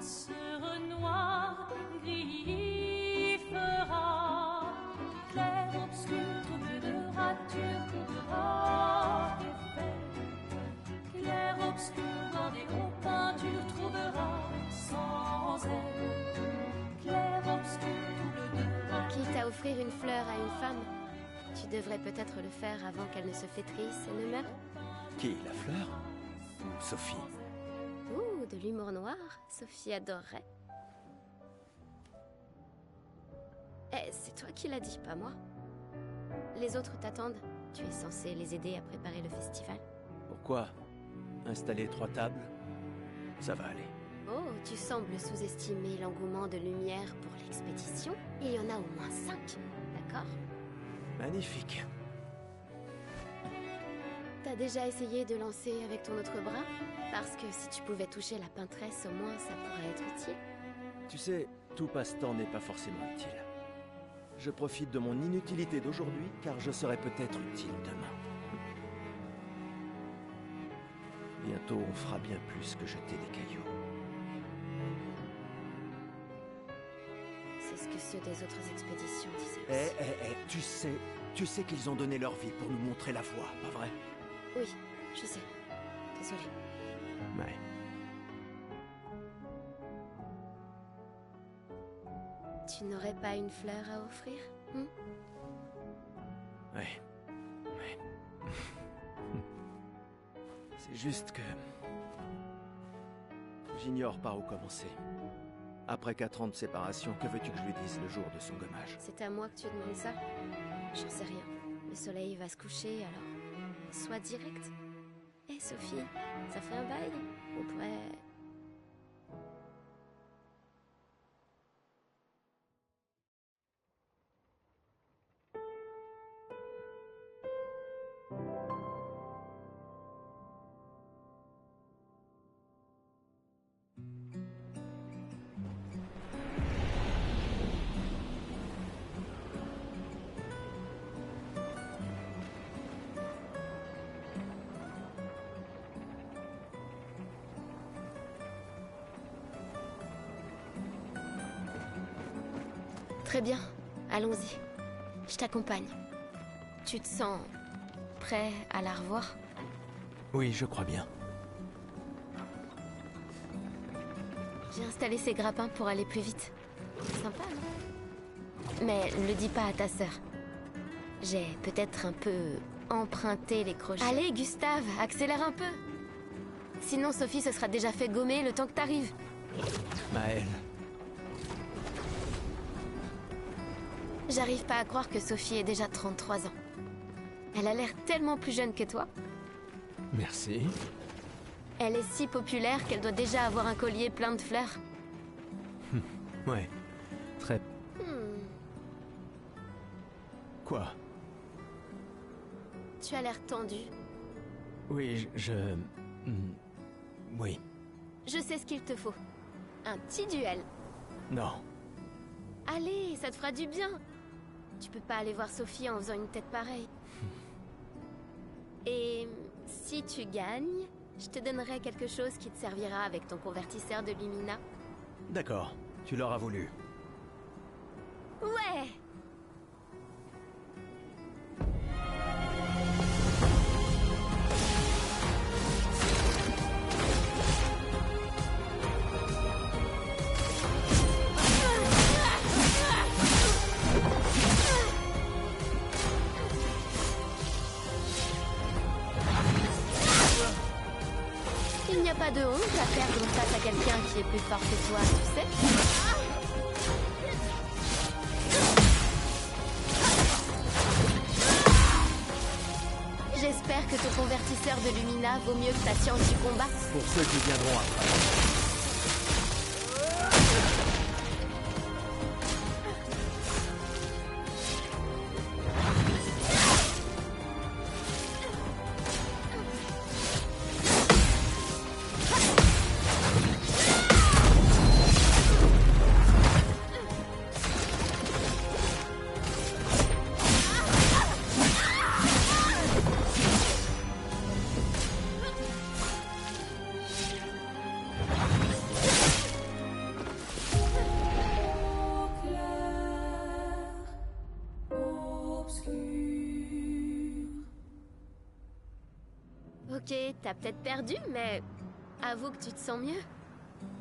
chasseur noir, gris fera, clair, obscur, trouble de rature, trouvera effet, clair, obscur, bordé aux peintures, trouvera sans elle, clair, obscur, trouble de rature. Quitte à offrir une fleur à une femme, tu devrais peut-être le faire avant qu'elle ne se flétrisse et ne meure. Qui, la fleur? Ou Sophie? Ouh, de l'humour noir, Sophie adorerait. Eh, c'est toi qui l'as dit, pas moi. Les autres t'attendent. Tu es censé les aider à préparer le festival. Pourquoi? Installer 3 tables? Ça va aller. Oh, tu sembles sous-estimer l'engouement de Lumière pour l'expédition. Il y en a au moins 5, d'accord? Magnifique. T'as déjà essayé de lancer avec ton autre bras? Parce que si tu pouvais toucher la peintresse, au moins ça pourrait être utile. Tu sais, tout passe-temps n'est pas forcément utile. Je profite de mon inutilité d'aujourd'hui, car je serai peut-être utile demain. Bientôt, on fera bien plus que jeter des cailloux. C'est ce que ceux des autres expéditions disaient aussi. Tu sais qu'ils ont donné leur vie pour nous montrer la voie, pas vrai? Oui, je sais. Désolée. Ouais. Tu n'aurais pas une fleur à offrir, Ouais. C'est juste que... j'ignore par où commencer. Après 4 ans de séparation, que veux-tu que je lui dise le jour de son gommage? C'est à moi que tu demandes ça? J'en sais rien. Le soleil va se coucher, alors... Sois direct. Hé, Sophie, ça fait un bail? On pourrait... Très bien, allons-y. Je t'accompagne. Tu te sens prêt à la revoir? Oui, je crois bien. J'ai installé ces grappins pour aller plus vite. Sympa, non? Mais le dis pas à ta sœur. J'ai peut-être un peu emprunté les crochets. Allez, Gustave, accélère un peu. Sinon, Sophie se sera déjà fait gommer le temps que t'arrives. Maëlle. J'arrive pas à croire que Sophie ait déjà 33 ans. Elle a l'air tellement plus jeune que toi. Merci. Elle est si populaire qu'elle doit déjà avoir un collier plein de fleurs. Ouais. Très... Quoi? Tu as l'air tendu. Oui, oui. Je sais ce qu'il te faut. Un petit duel. Non. Allez, ça te fera du bien. Tu peux pas aller voir Sophie en faisant une tête pareille. Et si tu gagnes, je te donnerai quelque chose qui te servira avec ton convertisseur de Lumina. D'accord, tu l'auras voulu. Ouais! Il n'y a pas de honte à perdre face à quelqu'un qui est plus fort que toi, tu sais? J'espère que ton convertisseur de Lumina vaut mieux que ta science du combat. Pour ceux qui viendront après. Ok, t'as peut-être perdu, mais avoue que tu te sens mieux.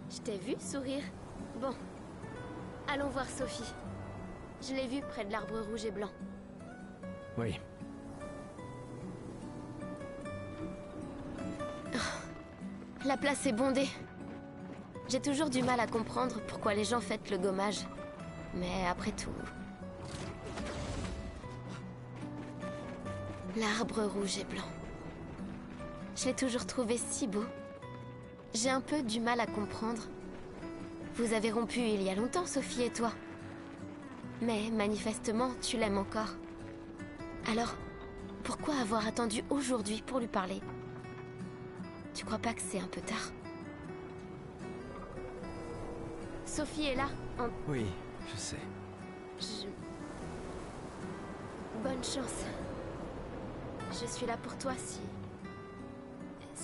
Je t'ai vu sourire. Bon, allons voir Sophie. Je l'ai vue près de l'arbre rouge et blanc. Oui. La place est bondée. J'ai toujours du mal à comprendre pourquoi les gens fêtent le gommage. Mais après tout... L'arbre rouge et blanc. Je l'ai toujours trouvé si beau. J'ai un peu du mal à comprendre. Vous avez rompu il y a longtemps, Sophie et toi. Mais manifestement, tu l'aimes encore. Alors, pourquoi avoir attendu aujourd'hui pour lui parler? Tu crois pas que c'est un peu tard? Sophie est là, en... Oui, je sais. Bonne chance. Je suis là pour toi si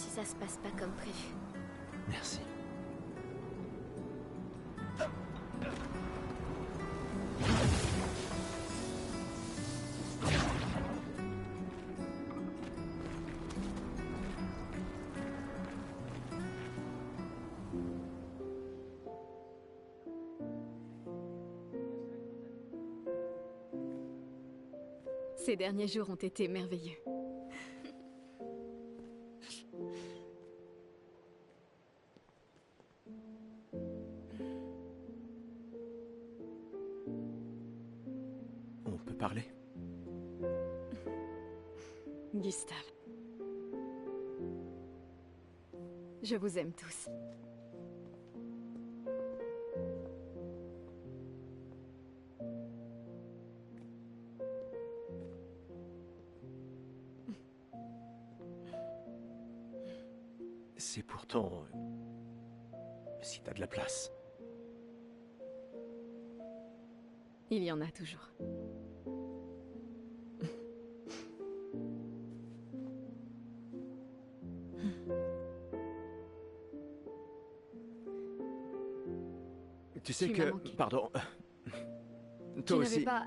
ça se passe pas comme prévu. Merci. Ces derniers jours ont été merveilleux. On peut parler? Gustave. Je vous aime tous. C'est pourtant... si t'as de la place. Il y en a toujours. Tu sais Tu que... m'as manqué. Pardon. Tu Toi n'avais aussi. pas...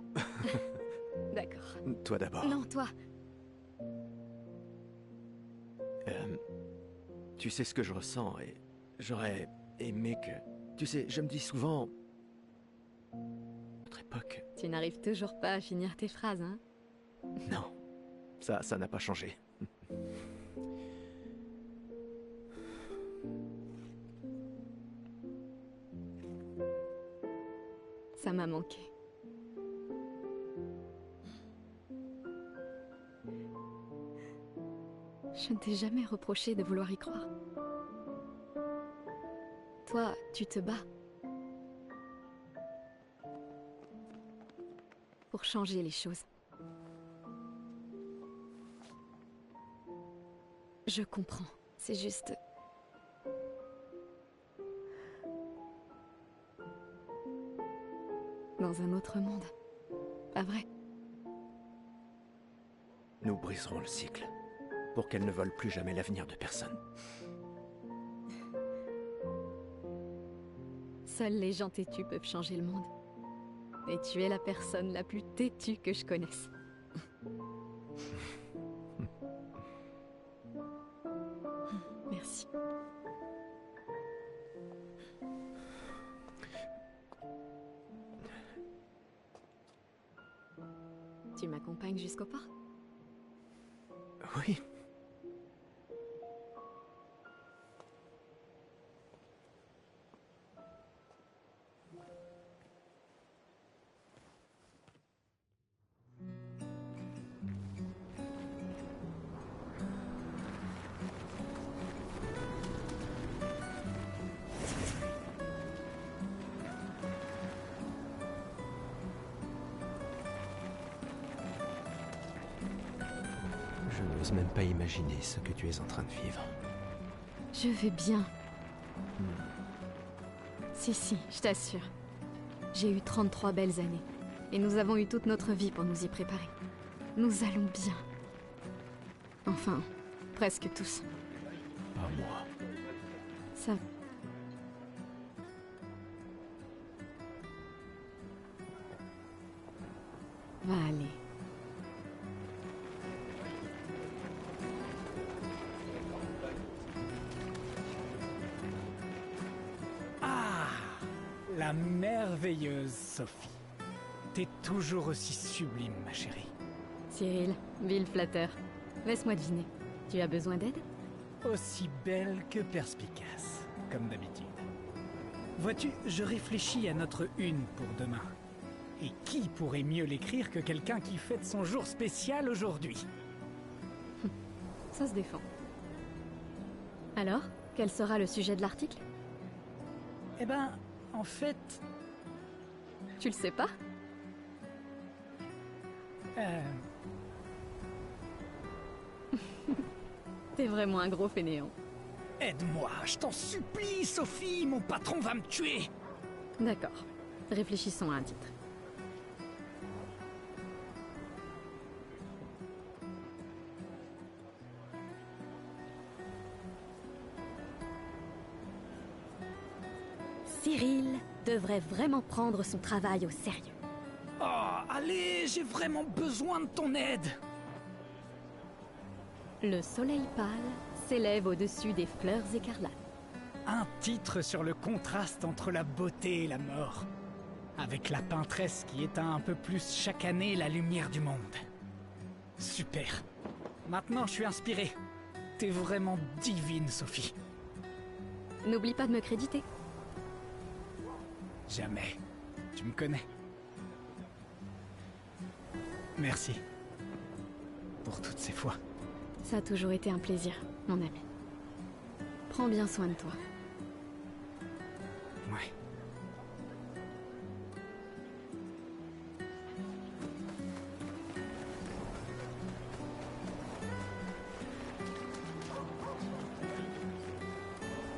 D'accord. Toi d'abord. Non, toi. Tu sais ce que je ressens et j'aurais aimé que... Tu sais, je me dis souvent... Notre époque... Tu n'arrives toujours pas à finir tes phrases, hein? Non. Ça n'a pas changé. Ça m'a manqué. Je ne t'ai jamais reproché de vouloir y croire. Toi, tu te bats. Pour changer les choses. Je comprends. C'est juste... Dans un autre monde. Pas vrai? Nous briserons le cycle. Pour qu'elle ne vole plus jamais l'avenir de personne. Seuls les gens têtus peuvent changer le monde. Et tu es la personne la plus têtue que je connaisse. Merci. Tu m'accompagnes jusqu'au port? Oui. Je n'ose même pas imaginer ce que tu es en train de vivre. Je vais bien. Si, je t'assure. J'ai eu 33 belles années. Et nous avons eu toute notre vie pour nous y préparer. Nous allons bien. Enfin, presque tous. Pas moi. Ça... va aller. La merveilleuse Sophie. T'es toujours aussi sublime, ma chérie. Cyril, vil flatteur. Laisse-moi deviner. Tu as besoin d'aide? Aussi belle que perspicace, comme d'habitude. Vois-tu, je réfléchis à notre une pour demain. Et qui pourrait mieux l'écrire que quelqu'un qui fête son jour spécial aujourd'hui? Ça se défend. Alors, quel sera le sujet de l'article? Eh ben, en fait... Tu le sais pas? T'es vraiment un gros fainéant. Aide-moi, je t'en supplie, Sophie, mon patron va me tuer. D'accord. Réfléchissons à un titre. Cyril devrait vraiment prendre son travail au sérieux. Oh, allez, j'ai vraiment besoin de ton aide. Le soleil pâle s'élève au-dessus des fleurs écarlates. Un titre sur le contraste entre la beauté et la mort. Avec la peintresse qui éteint un peu plus chaque année la lumière du monde. Super. Maintenant, je suis inspiré. T'es vraiment divine, Sophie. N'oublie pas de me créditer. Jamais. Tu me connais. Merci. Pour toutes ces fois. Ça a toujours été un plaisir, mon ami. Prends bien soin de toi. Ouais.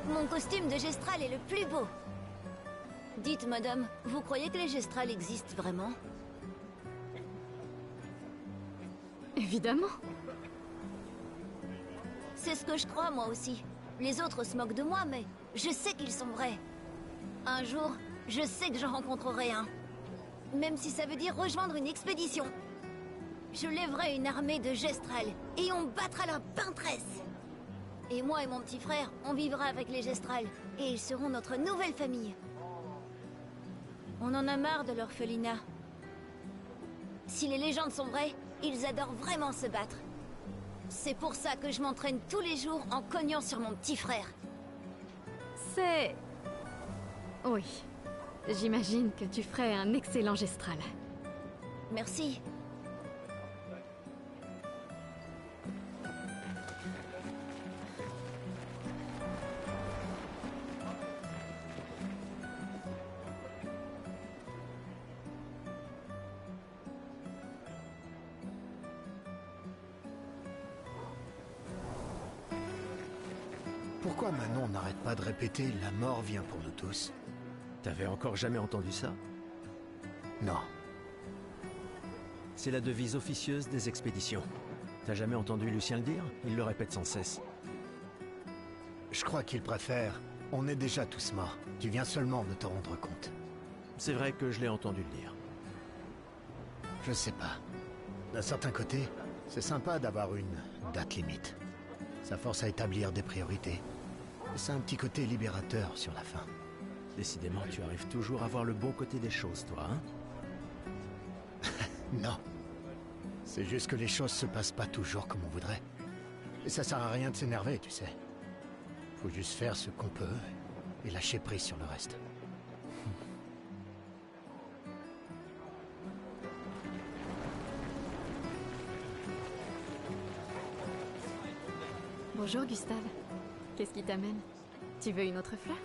Mon costume de Gestral est le plus beau. Dites, madame, vous croyez que les Gestrals existent vraiment? Évidemment. C'est ce que je crois, moi aussi. Les autres se moquent de moi, mais je sais qu'ils sont vrais. Un jour, je sais que j'en rencontrerai un. Même si ça veut dire rejoindre une expédition. Je lèverai une armée de Gestral, et on battra la peintresse. Et moi et mon petit frère, on vivra avec les Gestral, et ils seront notre nouvelle famille. On en a marre de l'orphelinat. Si les légendes sont vraies, ils adorent vraiment se battre. C'est pour ça que je m'entraîne tous les jours en cognant sur mon petit frère. C'est... Oui. J'imagine que tu ferais un excellent Gestral. Merci. Pourquoi Manon n'arrête pas de répéter « la mort vient pour nous tous » ? T'avais encore jamais entendu ça? Non. C'est la devise officieuse des expéditions. T'as jamais entendu Lucien le dire? Il le répète sans cesse. Je crois qu'il préfère « on est déjà tous morts, tu viens seulement de te rendre compte ». C'est vrai que je l'ai entendu le dire. Je sais pas. D'un certain côté, c'est sympa d'avoir une date limite. Ça force à établir des priorités. Et c'est un petit côté libérateur sur la fin. Décidément, tu arrives toujours à voir le bon côté des choses, toi, hein? Non. C'est juste que les choses se passent pas toujours comme on voudrait. Et ça sert à rien de s'énerver, tu sais. Faut juste faire ce qu'on peut et lâcher prise sur le reste. Bonjour Gustave. Qu'est-ce qui t'amène? Tu veux une autre fleur?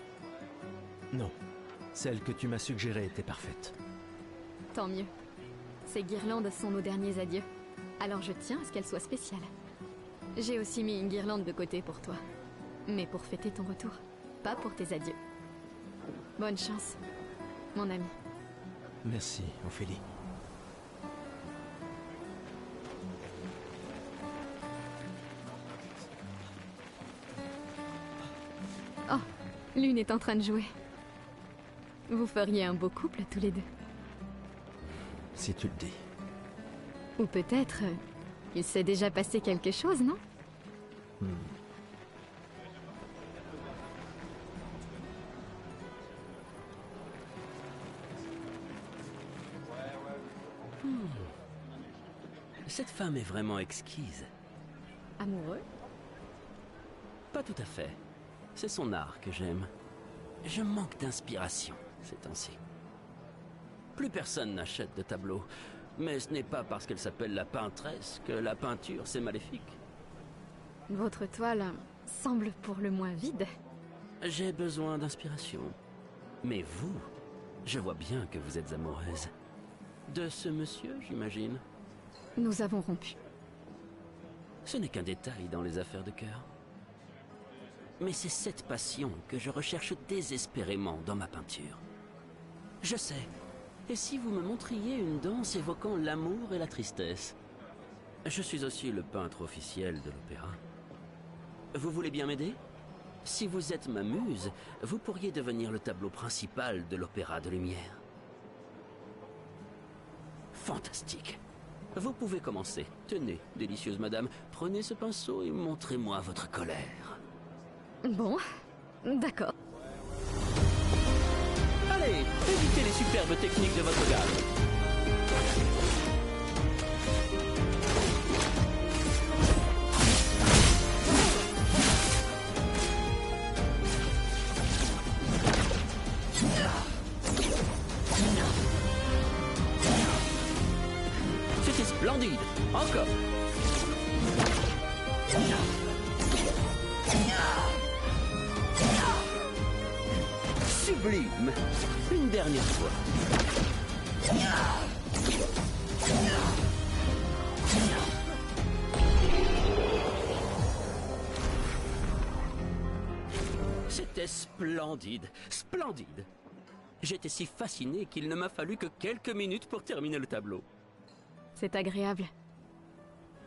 Non. Celle que tu m'as suggérée était parfaite. Tant mieux. Ces guirlandes sont nos derniers adieux. Alors je tiens à ce qu'elles soient spéciales. J'ai aussi mis une guirlande de côté pour toi. Mais pour fêter ton retour, pas pour tes adieux. Bonne chance, mon ami. Merci, Ophélie. Oh, Lune est en train de jouer. Vous feriez un beau couple tous les deux. Si tu le dis. Ou peut-être, il s'est déjà passé quelque chose, non? Cette femme est vraiment exquise. Amoureux? Pas tout à fait. C'est son art que j'aime. Je manque d'inspiration ces temps-ci. Plus personne n'achète de tableaux. Mais ce n'est pas parce qu'elle s'appelle la peintresse que la peinture c'est maléfique. Votre toile semble pour le moins vide. J'ai besoin d'inspiration. Mais vous, je vois bien que vous êtes amoureuse. De ce monsieur, j'imagine. Nous avons rompu. Ce n'est qu'un détail dans les affaires de cœur. Mais c'est cette passion que je recherche désespérément dans ma peinture. Je sais. Et si vous me montriez une danse évoquant l'amour et la tristesse? Je suis aussi le peintre officiel de l'opéra. Vous voulez bien m'aider? Si vous êtes ma muse, vous pourriez devenir le tableau principal de l'Opéra de Lumière. Fantastique. Vous pouvez commencer. Tenez, délicieuse madame, prenez ce pinceau et montrez-moi votre colère. Bon, d'accord. Allez, évitez les superbes techniques de votre gamme. C'était splendide. Encore. Sublime. Une dernière fois. C'était splendide. Splendide. J'étais si fasciné qu'il ne m'a fallu que quelques minutes pour terminer le tableau. C'est agréable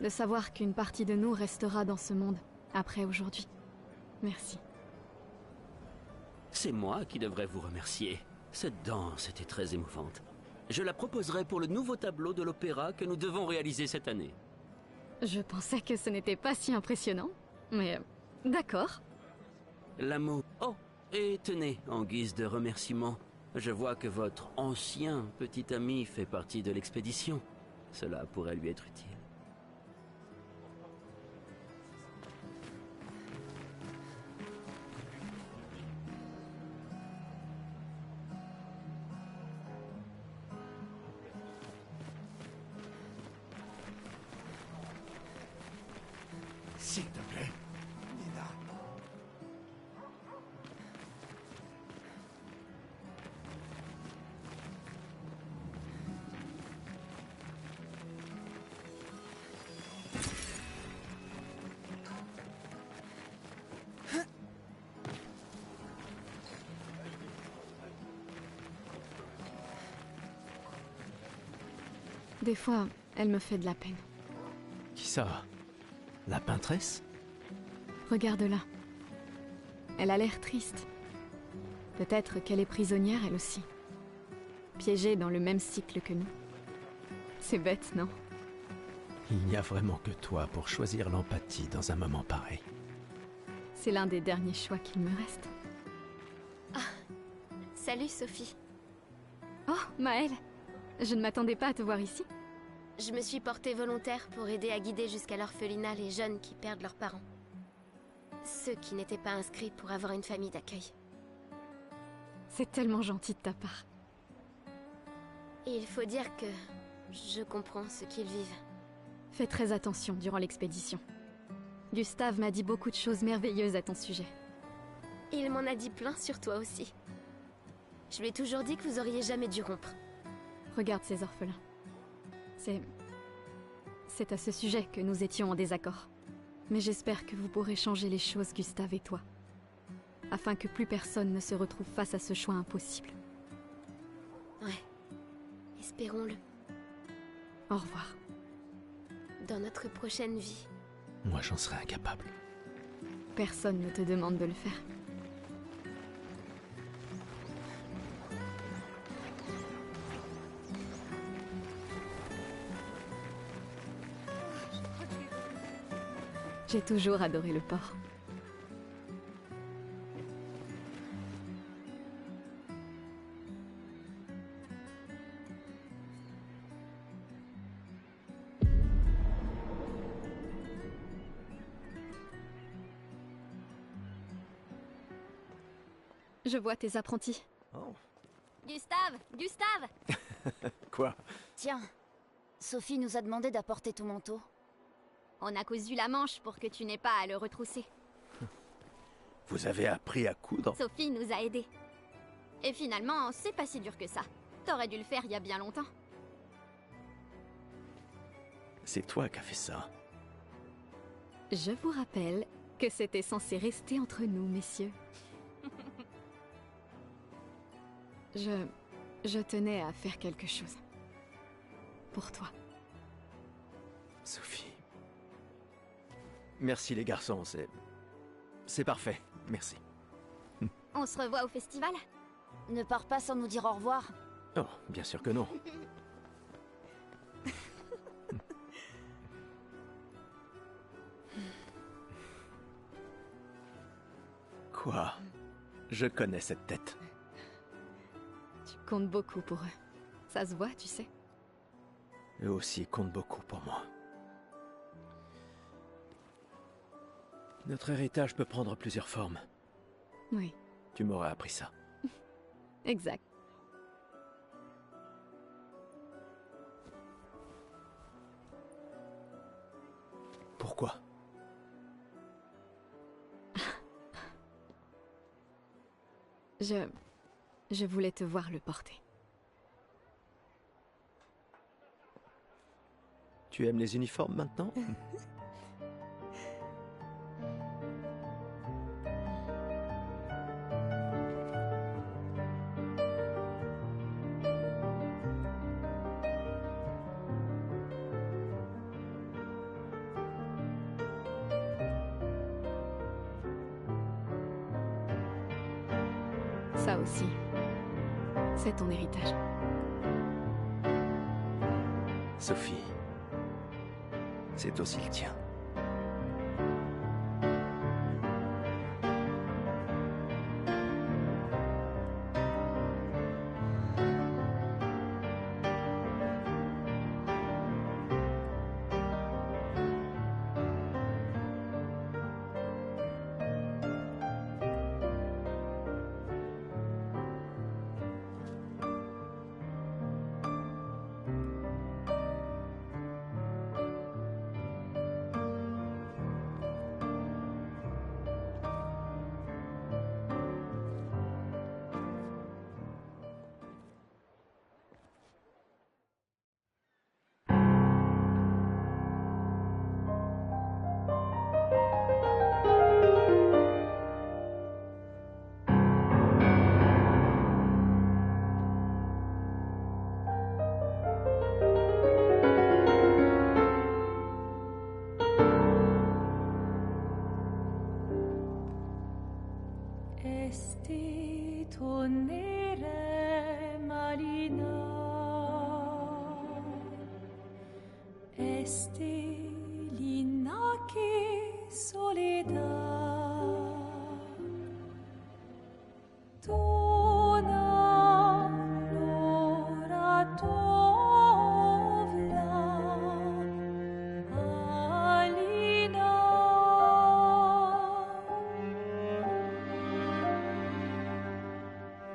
de savoir qu'une partie de nous restera dans ce monde après aujourd'hui. Merci. C'est moi qui devrais vous remercier. Cette danse était très émouvante. Je la proposerai pour le nouveau tableau de l'opéra que nous devons réaliser cette année. Je pensais que ce n'était pas si impressionnant, mais d'accord. L'amour... Oh, et tenez, en guise de remerciement, je vois que votre ancien petit ami fait partie de l'expédition. Cela pourrait lui être utile. S'il te plaît, Nina. Des fois, elle me fait de la peine. Qui ça? La peintresse? Regarde-la. Elle a l'air triste. Peut-être qu'elle est prisonnière, elle aussi. Piégée dans le même cycle que nous. C'est bête, non? Il n'y a vraiment que toi pour choisir l'empathie dans un moment pareil. C'est l'un des derniers choix qu'il me reste. Salut Sophie. Oh, Maëlle! Je ne m'attendais pas à te voir ici. Je me suis portée volontaire pour aider à guider jusqu'à l'orphelinat les jeunes qui perdent leurs parents. Ceux qui n'étaient pas inscrits pour avoir une famille d'accueil. C'est tellement gentil de ta part. Et il faut dire que je comprends ce qu'ils vivent. Fais très attention durant l'expédition. Gustave m'a dit beaucoup de choses merveilleuses à ton sujet. Il m'en a dit plein sur toi aussi. Je lui ai toujours dit que vous auriez jamais dû rompre. Regarde ces orphelins. C'est à ce sujet que nous étions en désaccord. Mais j'espère que vous pourrez changer les choses, Gustave et toi. Afin que plus personne ne se retrouve face à ce choix impossible. Ouais. Espérons-le. Au revoir. Dans notre prochaine vie. Moi, j'en serais incapable. Personne ne te demande de le faire. J'ai toujours adoré le port. Je vois tes apprentis. Oh, Gustave! Gustave! quoi? Tiens, Sophie nous a demandé d'apporter ton manteau. On a cousu la manche pour que tu n'aies pas à le retrousser. Vous avez appris à coudre? Sophie nous a aidés. Et finalement, c'est pas si dur que ça. T'aurais dû le faire il y a bien longtemps. C'est toi qui as fait ça. Je vous rappelle que c'était censé rester entre nous, messieurs. Je tenais à faire quelque chose. Pour toi. Sophie. Merci les garçons, c'est parfait, merci. On se revoit au festival? Ne pars pas sans nous dire au revoir. Oh, bien sûr que non. Quoi? Je connais cette tête. Tu comptes beaucoup pour eux. Ça se voit, tu sais. Eux aussi comptent beaucoup pour moi. Notre héritage peut prendre plusieurs formes. Oui, Tu m'aurais appris ça. exact. Pourquoi? Je voulais te voir le porter. Tu aimes les uniformes maintenant? Ça aussi, c'est ton héritage. Sophie, c'est aussi le tien. Esti tonere malina, esti linaki soledad, tona lora tovla, alina.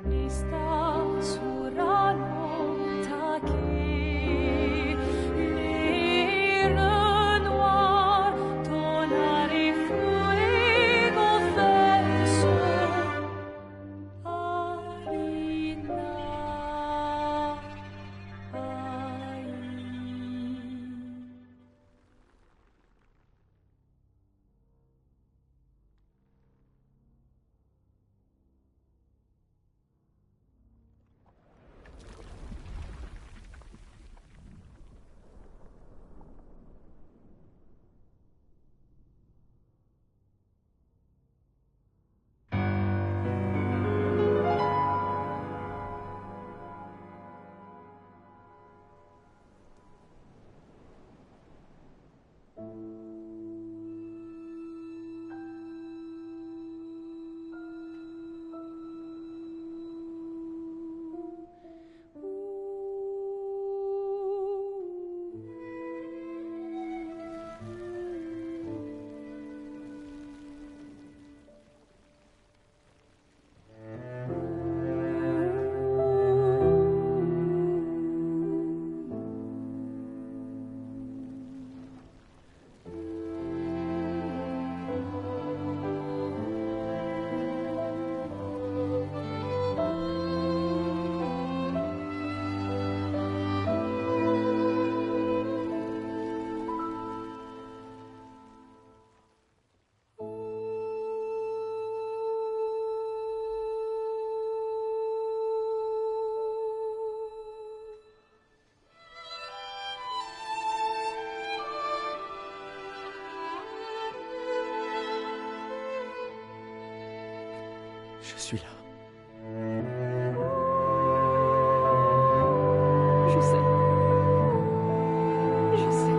Nista surano taki, le noir, tonari fuego verso. suis là. Je sais. Je sais.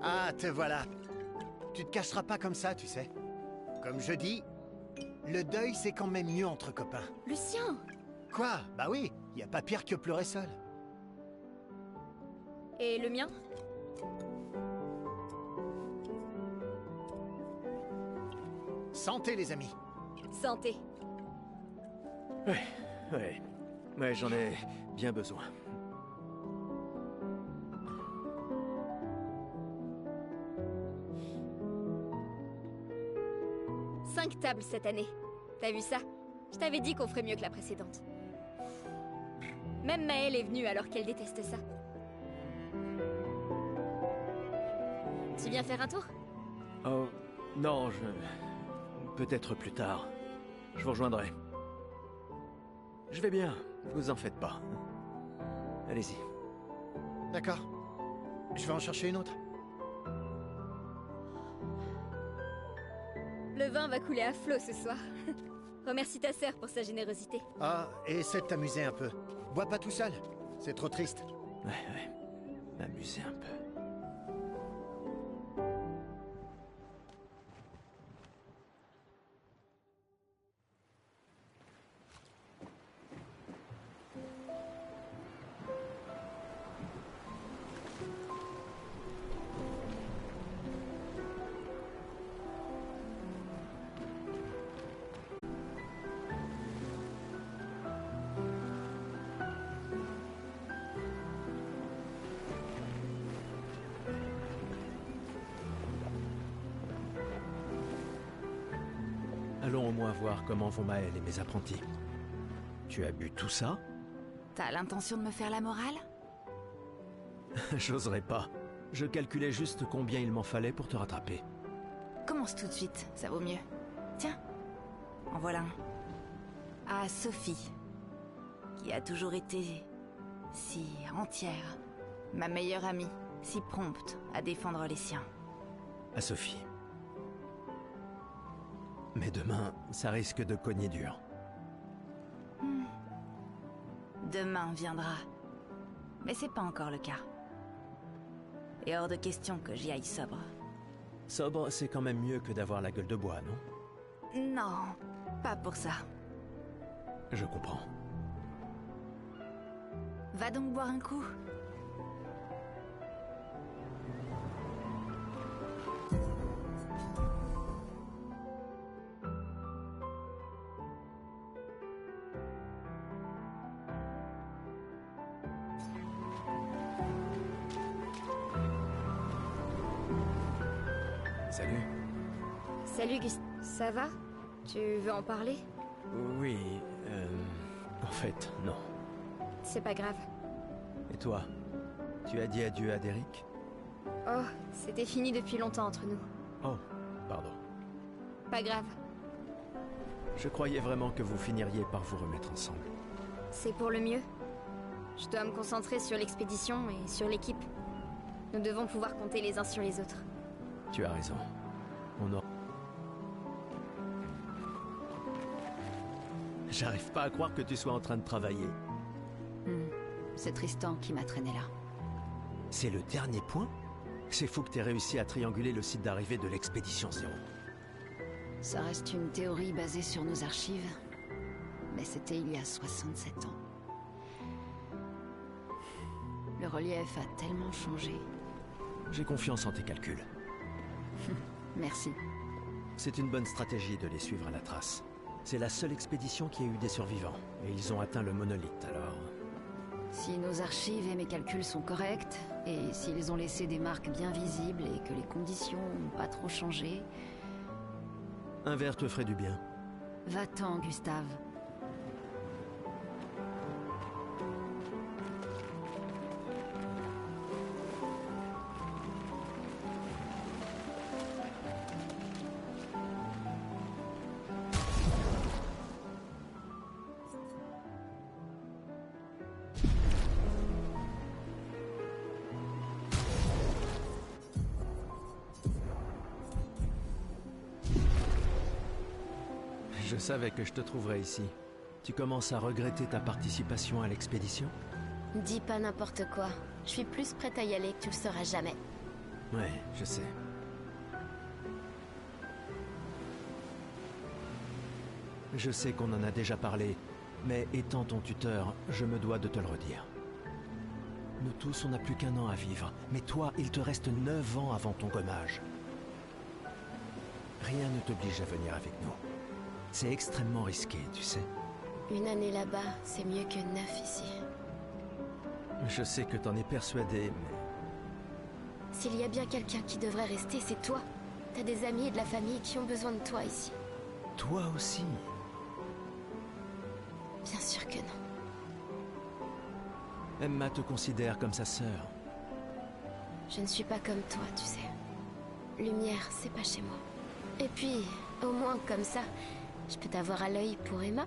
Ah, te voilà. Tu te cacheras pas comme ça, tu sais. Comme je dis, le deuil c'est quand même mieux entre copains. Lucien! Quoi? Bah oui, y a pas pire que pleurer seul. Et le mien? Santé les amis. Santé. Ouais, j'en ai bien besoin. Cinq tables cette année. T'as vu ça? Je t'avais dit qu'on ferait mieux que la précédente. Même Maëlle est venue alors qu'elle déteste ça. Tu viens faire un tour? Oh, non, peut-être plus tard. Je vous rejoindrai. Je vais bien, vous en faites pas. Allez-y. D'accord. Je vais en chercher une autre. Le vin va couler à flot ce soir. Remercie ta sœur pour sa générosité. Ah, et essaie de t'amuser un peu. Bois pas tout seul, c'est trop triste. Ouais. M'amuser un peu. Allons au moins voir comment vont Maëlle et mes apprentis. Tu as bu tout ça? T'as l'intention de me faire la morale? J'oserais pas. Je calculais juste combien il m'en fallait pour te rattraper. Commence tout de suite, ça vaut mieux. Tiens, en voilà un. À Sophie, qui a toujours été si entière. Ma meilleure amie, si prompte à défendre les siens. À Sophie. Mais demain, ça risque de cogner dur. Demain viendra. Mais c'est pas encore le cas. Et hors de question que j'y aille sobre. Sobre, c'est quand même mieux que d'avoir la gueule de bois, non? Non, pas pour ça. Je comprends. Va donc boire un coup. Salut. Salut Gus. Ça va? Tu veux en parler? Oui, en fait, non. C'est pas grave. Et toi? Tu as dit adieu à Derek? Oh, c'était fini depuis longtemps entre nous. Oh, pardon. Pas grave. Je croyais vraiment que vous finiriez par vous remettre ensemble. C'est pour le mieux. Je dois me concentrer sur l'expédition et sur l'équipe. Nous devons pouvoir compter les uns sur les autres. Tu as raison. On aura... J'arrive pas à croire que tu sois en train de travailler. C'est Tristan qui m'a traîné là. C'est le dernier point? C'est fou que t'aies réussi à trianguler le site d'arrivée de l'expédition 0. Ça reste une théorie basée sur nos archives, mais c'était il y a 67 ans. Le relief a tellement changé. J'ai confiance en tes calculs. Merci. C'est une bonne stratégie de les suivre à la trace. C'est la seule expédition qui a eu des survivants, et ils ont atteint le monolithe, alors... Si nos archives et mes calculs sont corrects, et s'ils ont laissé des marques bien visibles et que les conditions n'ont pas trop changé... Un verre te ferait du bien. Va-t'en, Gustave. Je savais que je te trouverais ici. Tu commences à regretter ta participation à l'expédition? Dis pas n'importe quoi. Je suis plus prête à y aller que tu le seras jamais. Ouais, je sais. Je sais qu'on en a déjà parlé, mais étant ton tuteur, je me dois de te le redire. Nous tous, on n'a plus qu'1 an à vivre, mais toi, il te reste 9 ans avant ton gommage. Rien ne t'oblige à venir avec nous. C'est extrêmement risqué, tu sais. 1 année là-bas, c'est mieux que 9 ici. Je sais que t'en es persuadé, mais... S'il y a bien quelqu'un qui devrait rester, c'est toi. T'as des amis et de la famille qui ont besoin de toi ici. Toi aussi. Bien sûr que non. Emma te considère comme sa sœur. Je ne suis pas comme toi, tu sais. Lumière, c'est pas chez moi. Et puis, au moins comme ça, je peux t'avoir à l'œil pour Emma.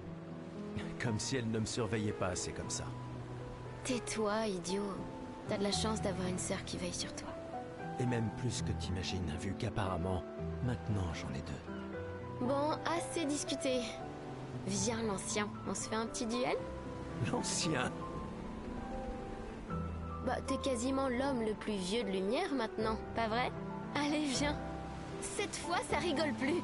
Comme si elle ne me surveillait pas assez comme ça. Tais-toi, idiot. T'as de la chance d'avoir une sœur qui veille sur toi. Et même plus que t'imagines, vu qu'apparemment, maintenant j'en ai 2. Bon, assez discuté. Viens, l'ancien, on se fait un petit duel? L'ancien? Bah, t'es quasiment l'homme le plus vieux de Lumière maintenant, pas vrai? Allez, viens. Cette fois, ça rigole plus.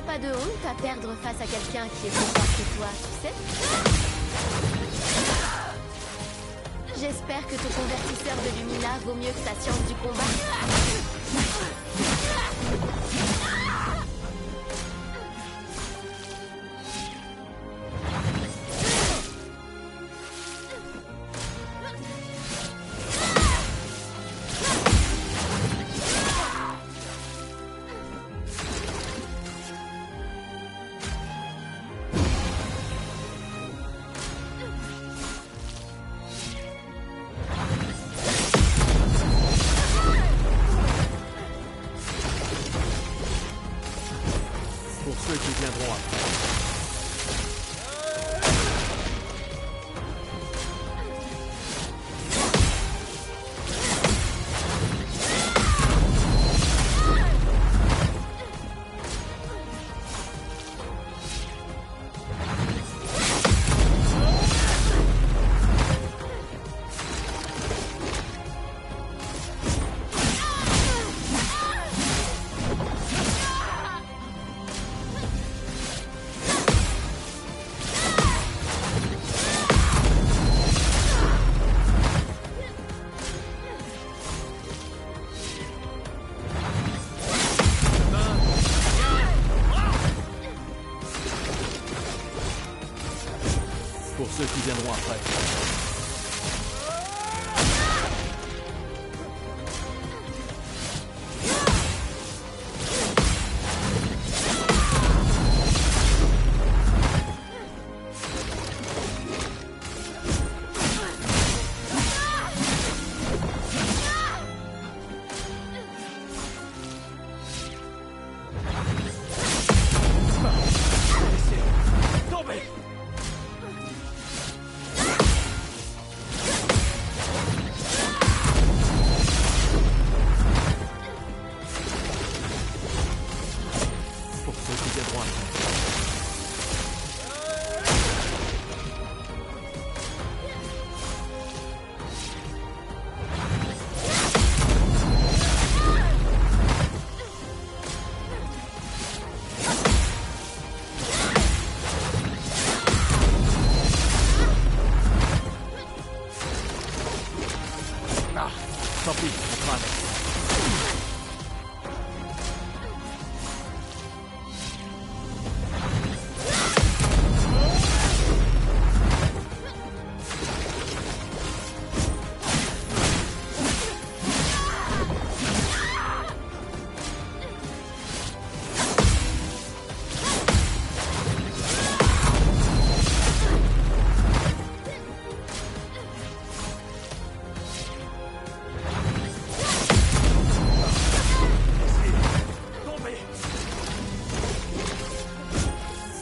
Pas de honte à perdre face à quelqu'un qui est plus fort que toi, tu sais. J'espère que ton convertisseur de Lumina vaut mieux que ta science du combat. ceux qui viendront après. Pour ceux qui viendront après. Tant pis, on fera avec.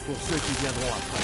Pour ceux qui viendront après.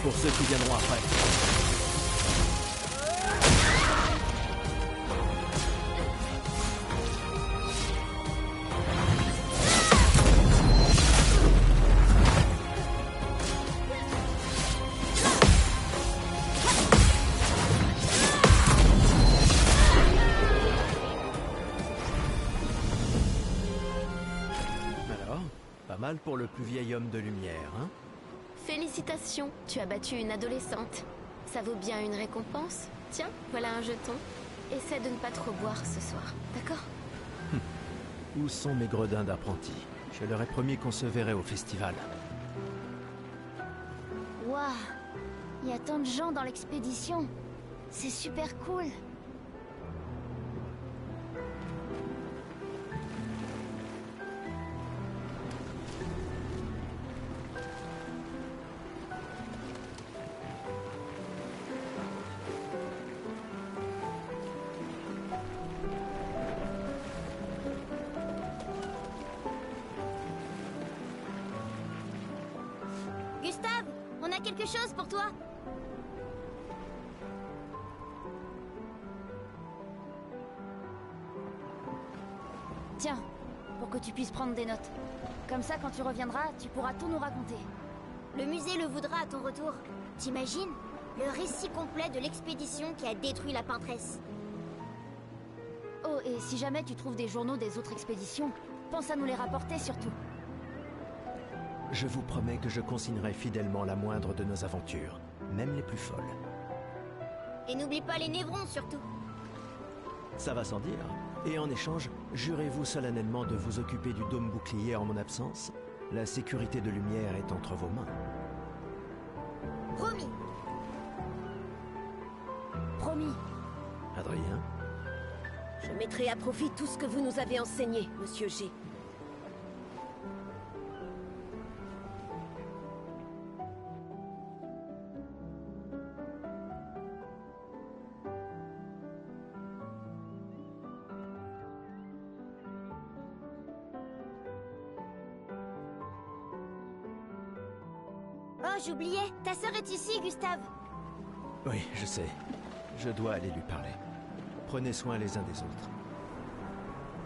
Pour ceux qui viendront après. Alors, pas mal pour le plus vieil homme de lumière, hein? Félicitations, tu as battu une adolescente. Ça vaut bien une récompense. Tiens, voilà un jeton. Essaie de ne pas trop boire ce soir, d'accord? Où sont mes gredins d'apprentis? Je leur ai promis qu'on se verrait au festival. Waouh, il y a tant de gens dans l'expédition. C'est super cool. Gustave, on a quelque chose pour toi. Tiens, pour que tu puisses prendre des notes. Comme ça, quand tu reviendras, tu pourras tout nous raconter. Le musée le voudra à ton retour. T'imagines? Le récit complet de l'expédition qui a détruit la peintresse. Oh, et si jamais tu trouves des journaux des autres expéditions, pense à nous les rapporter surtout. Je vous promets que je consignerai fidèlement la moindre de nos aventures, même les plus folles. Et n'oublie pas les névrons, surtout. Ça va sans dire. Et en échange, jurez-vous solennellement de vous occuper du dôme bouclier en mon absence? La sécurité de Lumière est entre vos mains. Promis. Promis. Adrien? Je mettrai à profit tout ce que vous nous avez enseigné, Monsieur G. Oh, j'oubliais, ta sœur est ici, Gustave. Oui, je sais. Je dois aller lui parler. Prenez soin les uns des autres.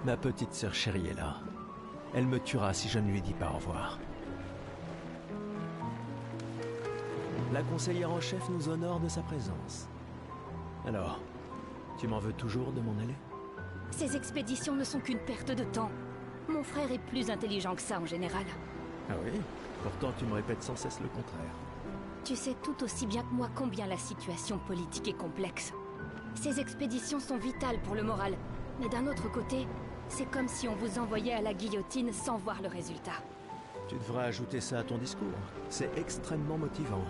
Ma petite sœur chérie est là. Elle me tuera si je ne lui dis pas au revoir. La conseillère en chef nous honore de sa présence. Alors, tu m'en veux toujours de m'en aller? Ces expéditions ne sont qu'une perte de temps. Mon frère est plus intelligent que ça en général. Ah oui? Pourtant tu me répètes sans cesse le contraire. Tu sais tout aussi bien que moi combien la situation politique est complexe. Ces expéditions sont vitales pour le moral, mais d'un autre côté, c'est comme si on vous envoyait à la guillotine sans voir le résultat. Tu devrais ajouter ça à ton discours. C'est extrêmement motivant.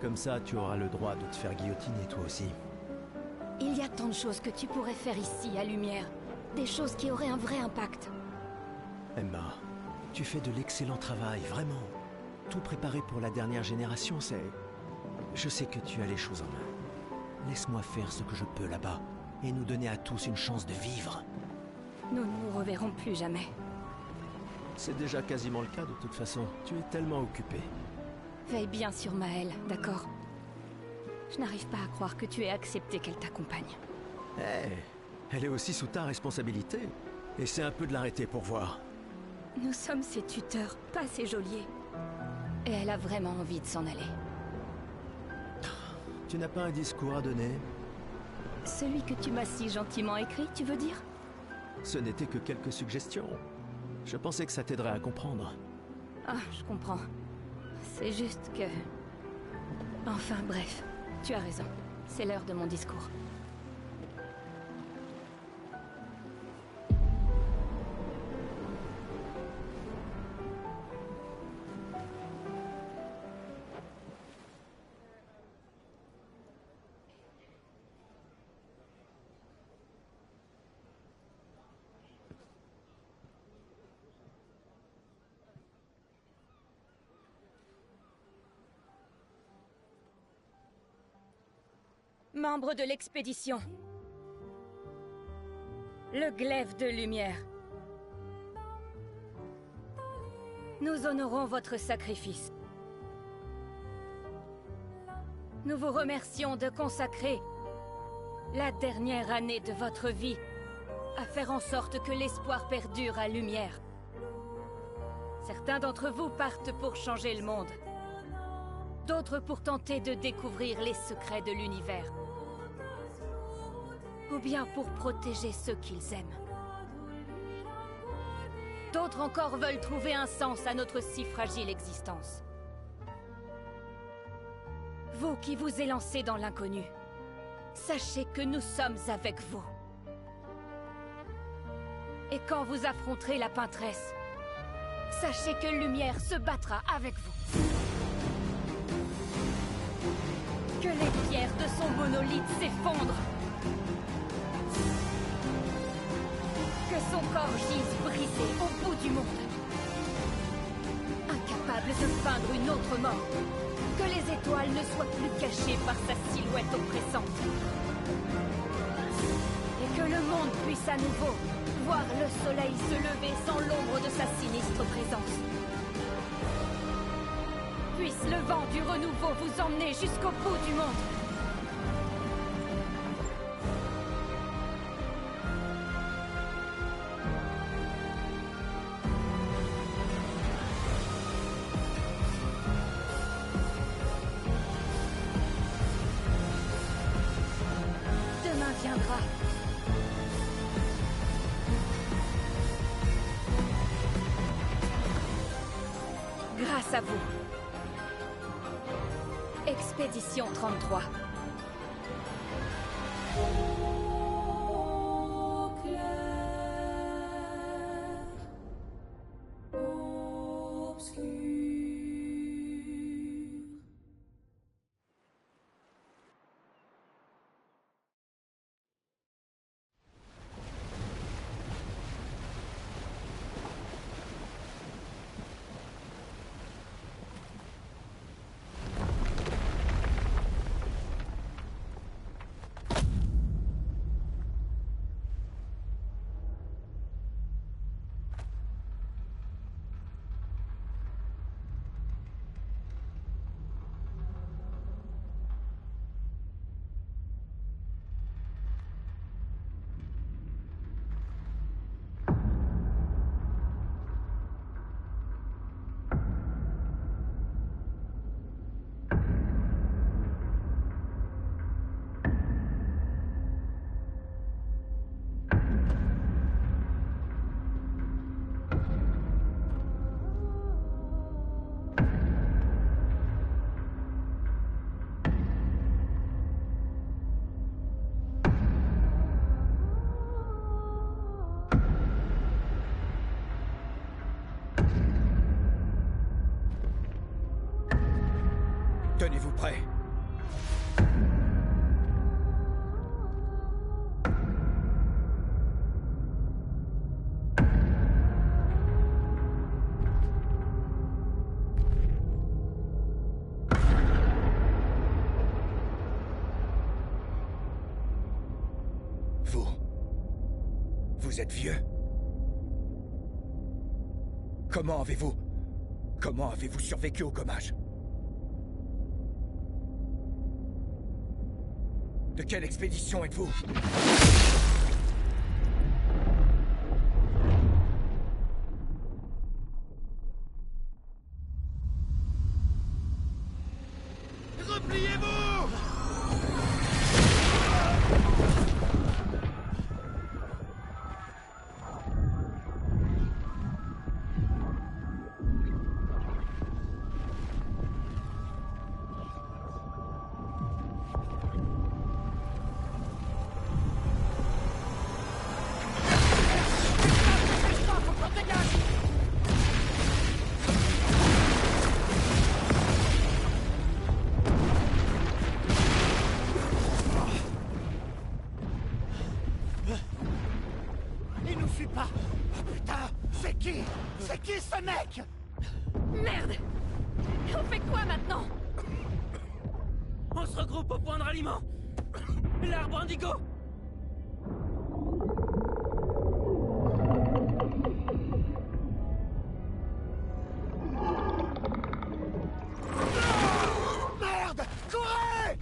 Comme ça, tu auras le droit de te faire guillotiner toi aussi. Il y a tant de choses que tu pourrais faire ici, à Lumière. Des choses qui auraient un vrai impact. Emma, tu fais de l'excellent travail, vraiment. Tout préparé pour la dernière génération, c'est... Je sais que tu as les choses en main. Laisse-moi faire ce que je peux là-bas, et nous donner à tous une chance de vivre. Nous ne nous reverrons plus jamais. C'est déjà quasiment le cas de toute façon. Tu es tellement occupé. Veille bien sur Maëlle, d'accord? Je n'arrive pas à croire que tu aies accepté qu'elle t'accompagne. Elle est aussi sous ta responsabilité. Essaie un peu de l'arrêter pour voir. Nous sommes ses tuteurs, pas ses geôliers. Et elle a vraiment envie de s'en aller. Tu n'as pas un discours à donner? Celui que tu m'as si gentiment écrit, tu veux dire? Ce n'était que quelques suggestions. Je pensais que ça t'aiderait à comprendre. Ah, je comprends. C'est juste que... Enfin, bref. Tu as raison. C'est l'heure de mon discours. Membre de l'expédition. Le glaive de lumière. Nous honorons votre sacrifice. Nous vous remercions de consacrer la dernière année de votre vie à faire en sorte que l'espoir perdure à lumière. Certains d'entre vous partent pour changer le monde. D'autres pour tenter de découvrir les secrets de l'univers. Ou bien pour protéger ceux qu'ils aiment. D'autres encore veulent trouver un sens à notre si fragile existence. Vous qui vous élancez dans l'inconnu, sachez que nous sommes avec vous. Et quand vous affronterez la peintresse, sachez que Lumière se battra avec vous. Que les pierres de son monolithe s'effondrent. Que son corps gise brisé au bout du monde. Incapable de feindre une autre mort. Que les étoiles ne soient plus cachées par sa silhouette oppressante. Et que le monde puisse à nouveau voir le soleil se lever sans l'ombre de sa sinistre présence. Puisse le vent du renouveau vous emmener jusqu'au bout du monde. Demain viendra. Grâce à vous. Expédition 33. Tenez-vous prêts. Vous êtes vieux. Comment avez-vous survécu au gommage? De quelle expédition êtes-vous? Repliez-vous! Il nous suit pas! Oh putain! C'est qui? C'est qui ce mec? Merde! On fait quoi maintenant? On se regroupe au point de ralliement. L'arbre indigo. Merde! Courez!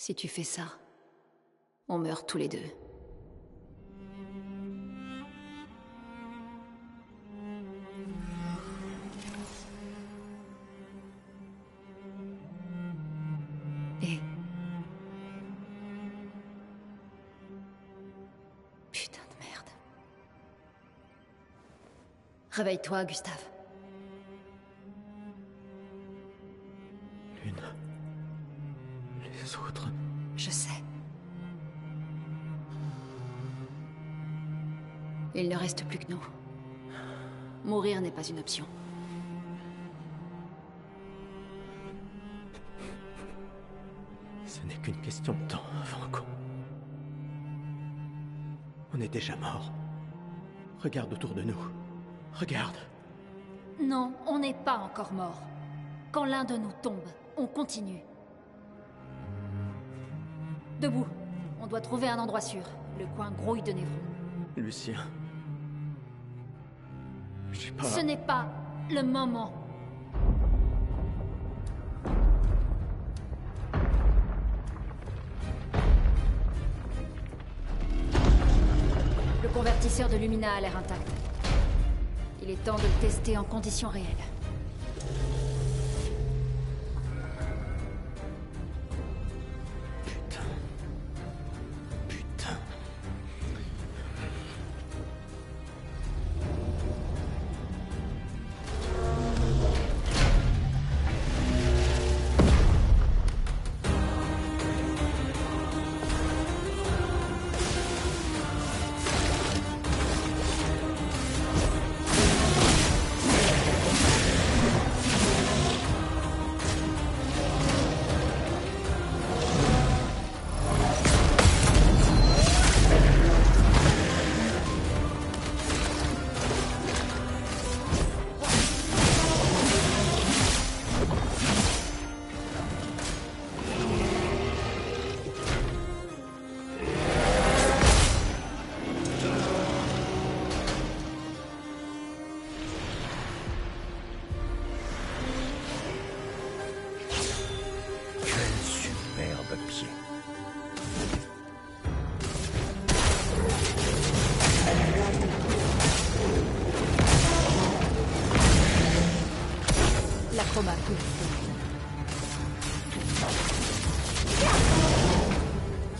Si tu fais ça, on meurt tous les deux. Et... Putain de merde. Réveille-toi, Gustave. Lune. Les autres. Je sais. Il ne reste plus que nous. Mourir n'est pas une option. Ce n'est qu'une question de temps, Franco. On est déjà mort. Regarde autour de nous. Regarde. Non, on n'est pas encore mort. Quand l'un de nous tombe, on continue. Debout. On doit trouver un endroit sûr. Le coin grouille de névrons. Lucien. Je sais pas... Ce n'est pas le moment. Le convertisseur de Lumina a l'air intact. Il est temps de le tester en conditions réelles.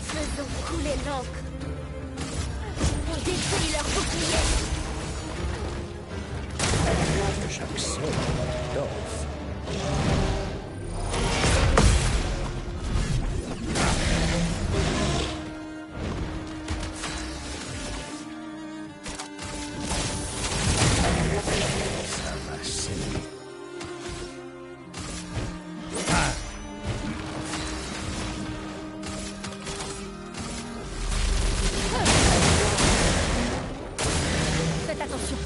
Faisons couler l'encre. On détruit leur bouclier. Jackson, Dolph. Ça va saigner. Faites attention.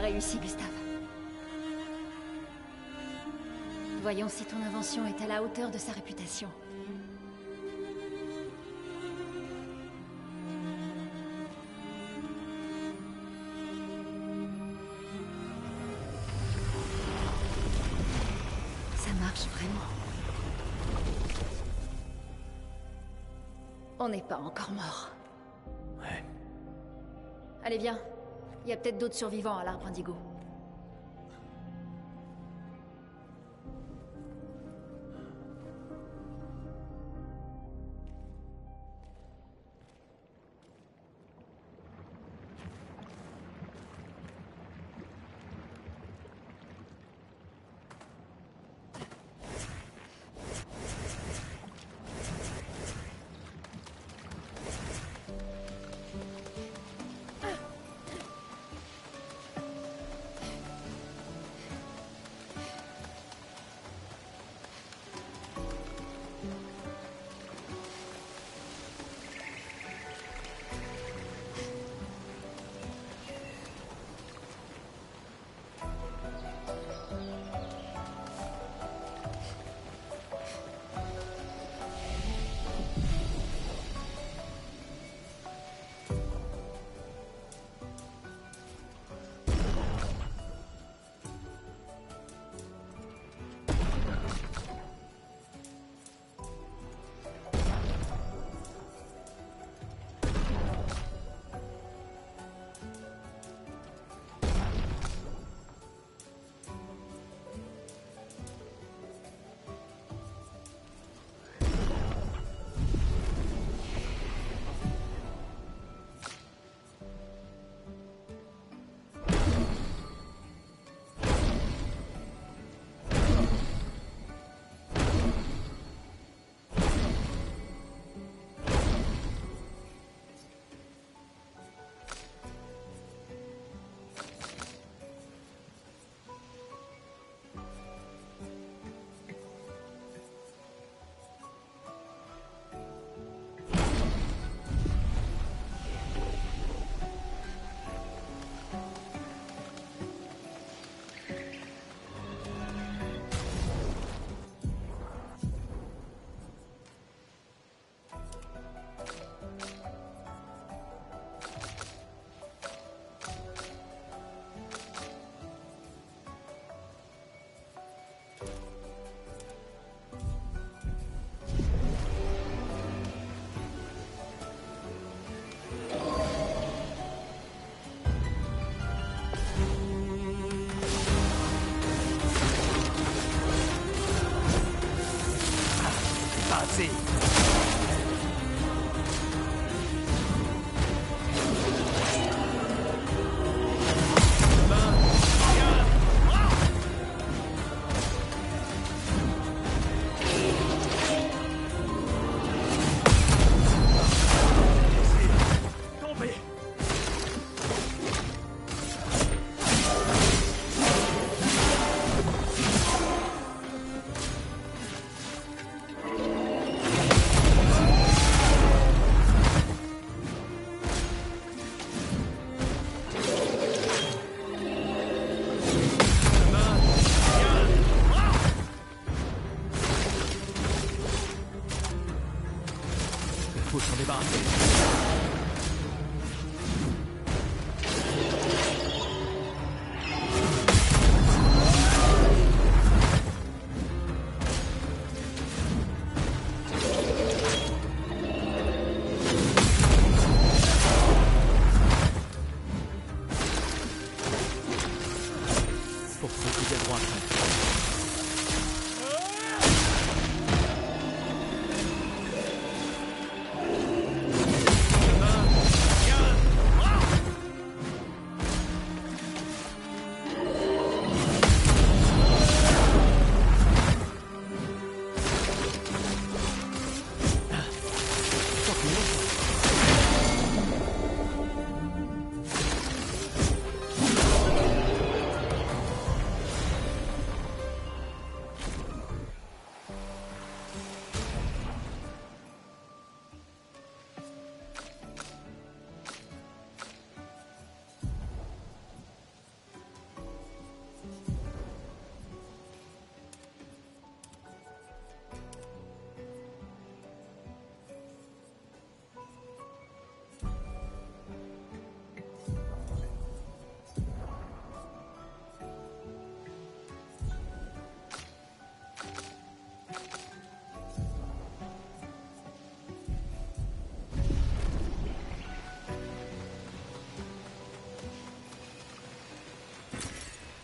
réussi, Gustave. Voyons si ton invention est à la hauteur de sa réputation. Ça marche vraiment. On n'est pas encore mort. Ouais. Allez, viens. Il y a peut-être d'autres survivants à l'arbre indigo.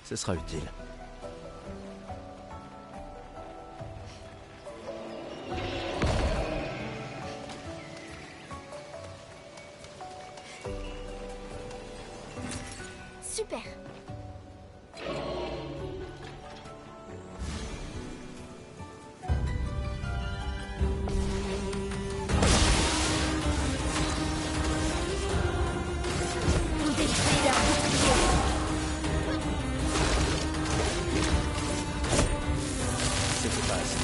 Ce sera utile. Super. C'était pas assez.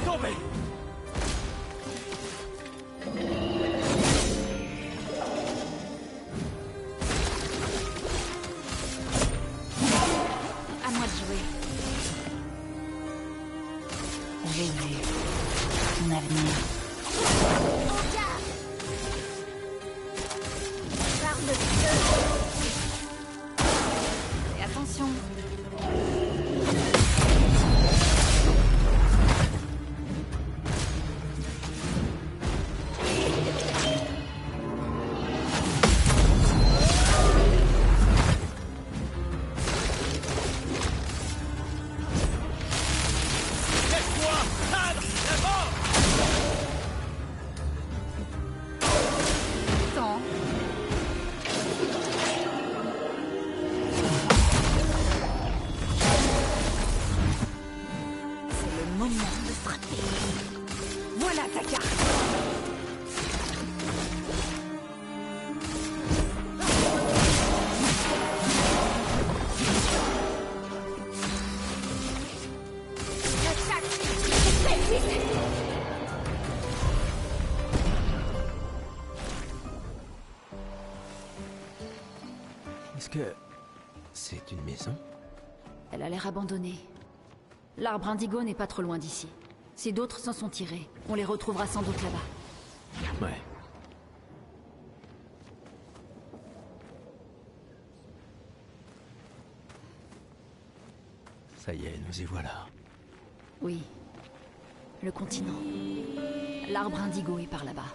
Tombez! À moi de jouer. J'ai vu ton avenir. Et attention. Laisse-moi atteindre la mort! Attends. C'est le moment de frapper. Voilà ta carte. Est-ce que... c'est une maison? Elle a l'air abandonnée. L'arbre indigo n'est pas trop loin d'ici. Si d'autres s'en sont tirés, on les retrouvera sans doute là-bas. Ouais. Ça y est, nous y voilà. Oui. Le continent. L'arbre indigo est par là-bas.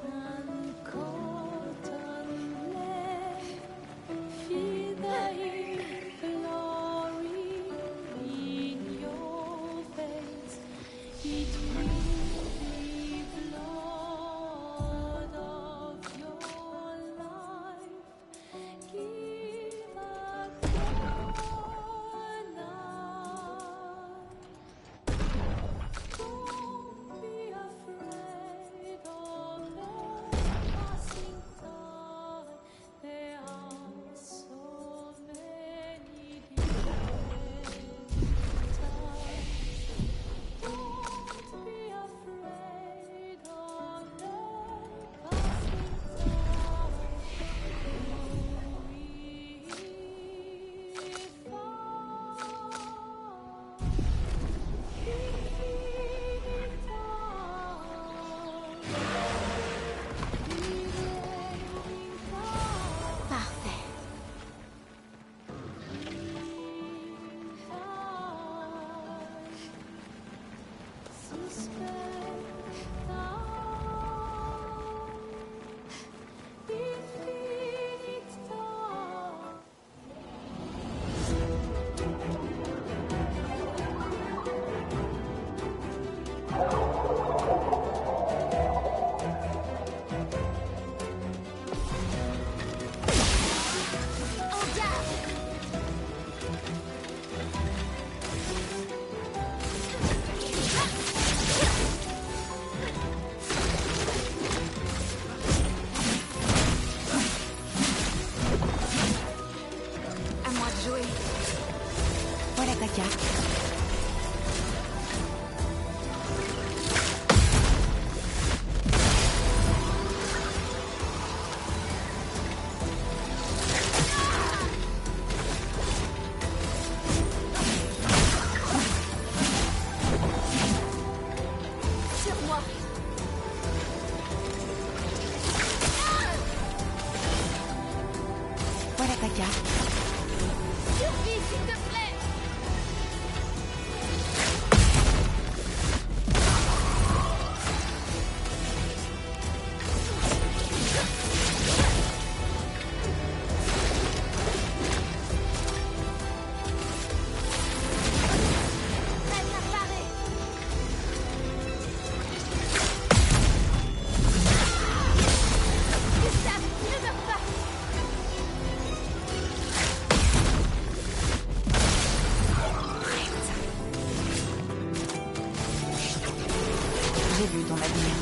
J'ai vu ton avenir.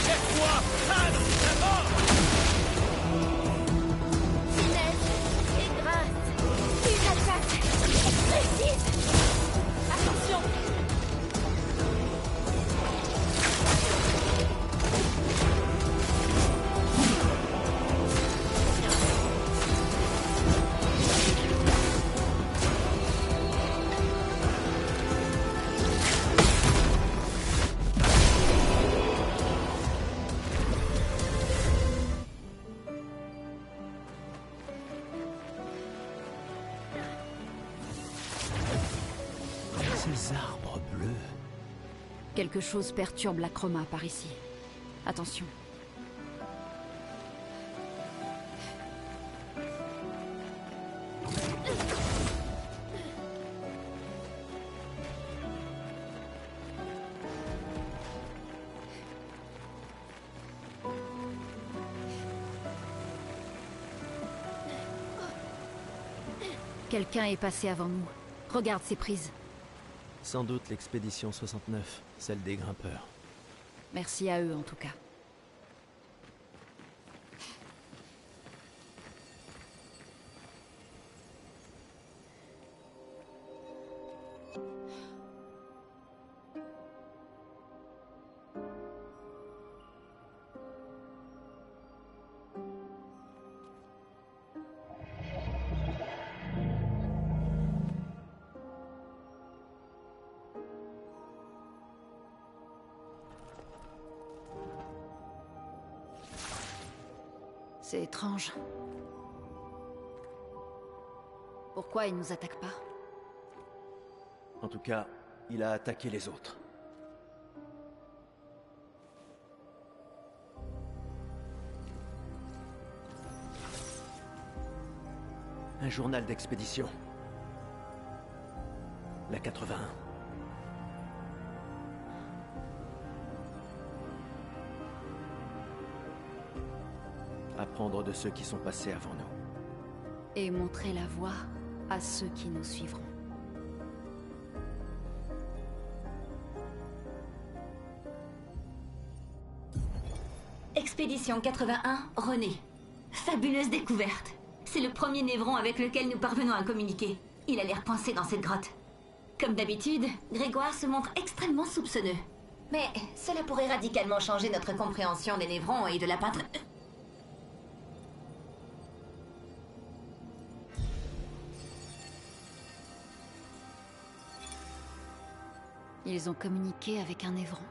Jette-toi, cadre, la mort! Finesse et grâce. Une attaque précise. Attention. Ces arbres bleus. Quelque chose perturbe la chroma par ici. Attention. Quelqu'un est passé avant nous. Regarde ces prises. Sans doute l'expédition 69, celle des grimpeurs. Merci à eux en tout cas. C'est étrange. Pourquoi il nous attaque pas? En tout cas, il a attaqué les autres. Un journal d'expédition. La 81. Apprendre de ceux qui sont passés avant nous. Et montrer la voie à ceux qui nous suivront. Expédition 81, René. Fabuleuse découverte. C'est le premier névron avec lequel nous parvenons à communiquer. Il a l'air pincé dans cette grotte. Comme d'habitude, Grégoire se montre extrêmement soupçonneux. Mais cela pourrait radicalement changer notre compréhension des névrons et de la peintre... Ils ont communiqué avec un névron.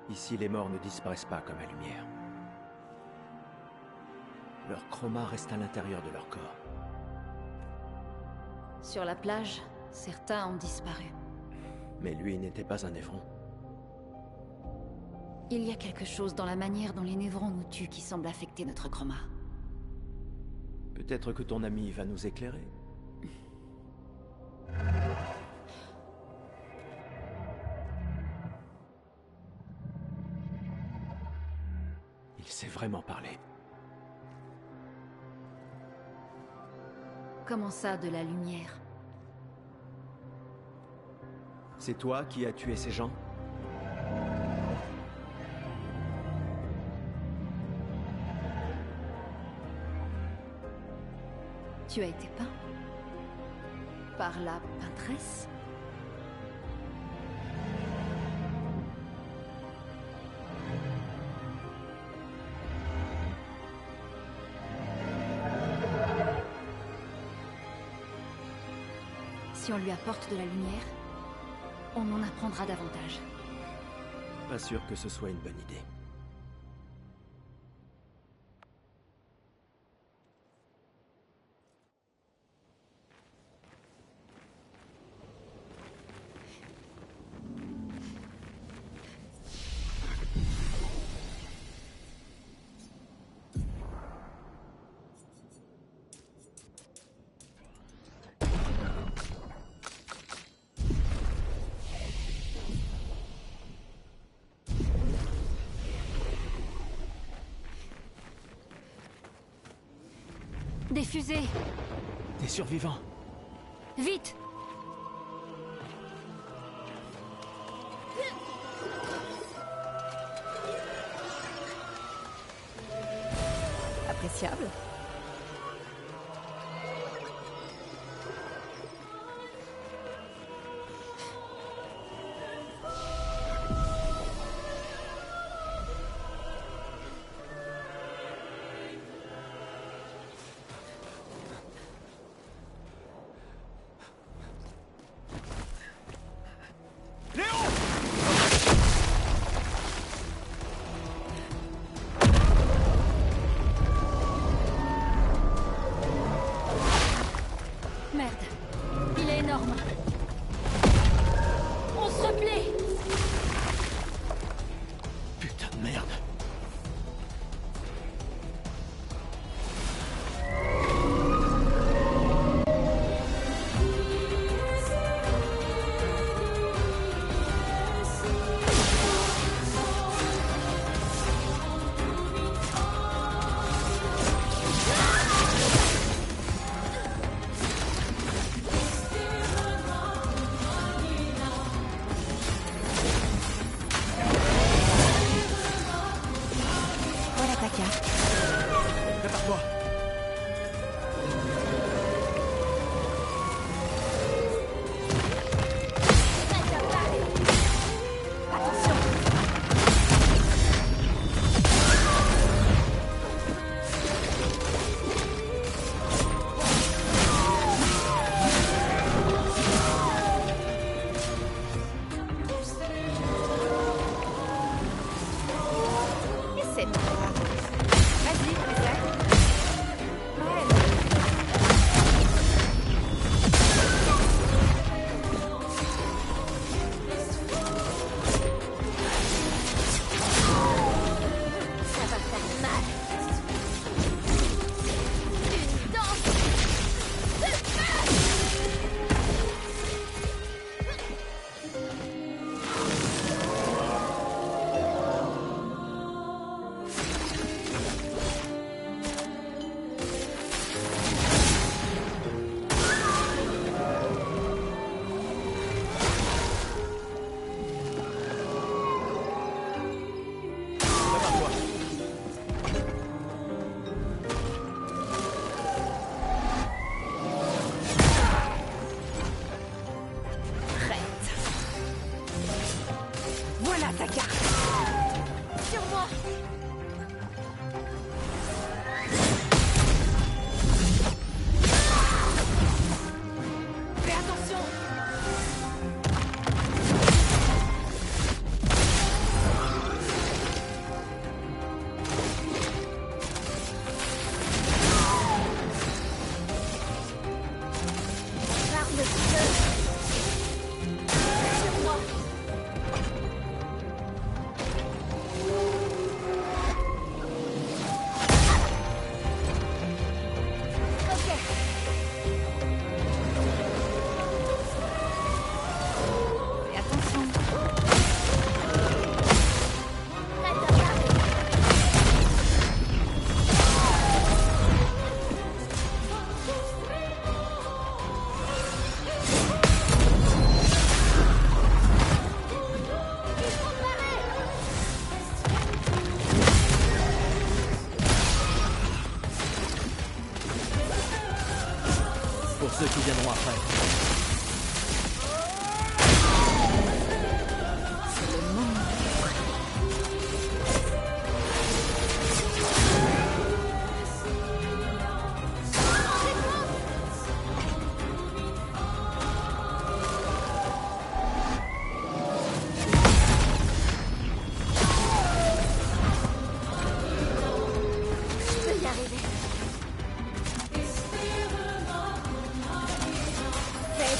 Ici, les morts ne disparaissent pas comme la lumière. Leur chroma reste à l'intérieur de leur corps. Sur la plage, certains ont disparu. Mais lui n'était pas un névron. Il y a quelque chose dans la manière dont les névrons nous tuent qui semble affecter notre chroma. Peut-être que ton ami va nous éclairer. Il sait vraiment parler. Comment ça, de la lumière? C'est toi qui as tué ces gens? Tu as été peint? Par la peintresse? Si on lui apporte de la lumière, on en apprendra davantage. Pas sûr que ce soit une bonne idée. Des fusées! Des survivants! Vite! Appréciable. Merde. Il est énorme. On se replie! Putain de merde. Voilà ta carte. Prépare-toi. C'est pas grave. Vas-y, essaie. Ouais. Ça va faire mal. Une danse de feu. Prépare-toi. Prête. Voilà ta carte. Sur moi. Fais attention. Barre de feu. Sur moi. Ok. Fais attention. Prête à barrer. Ils sont barrés. Pour ceux qui viendront après. Je peux y arriver. Fais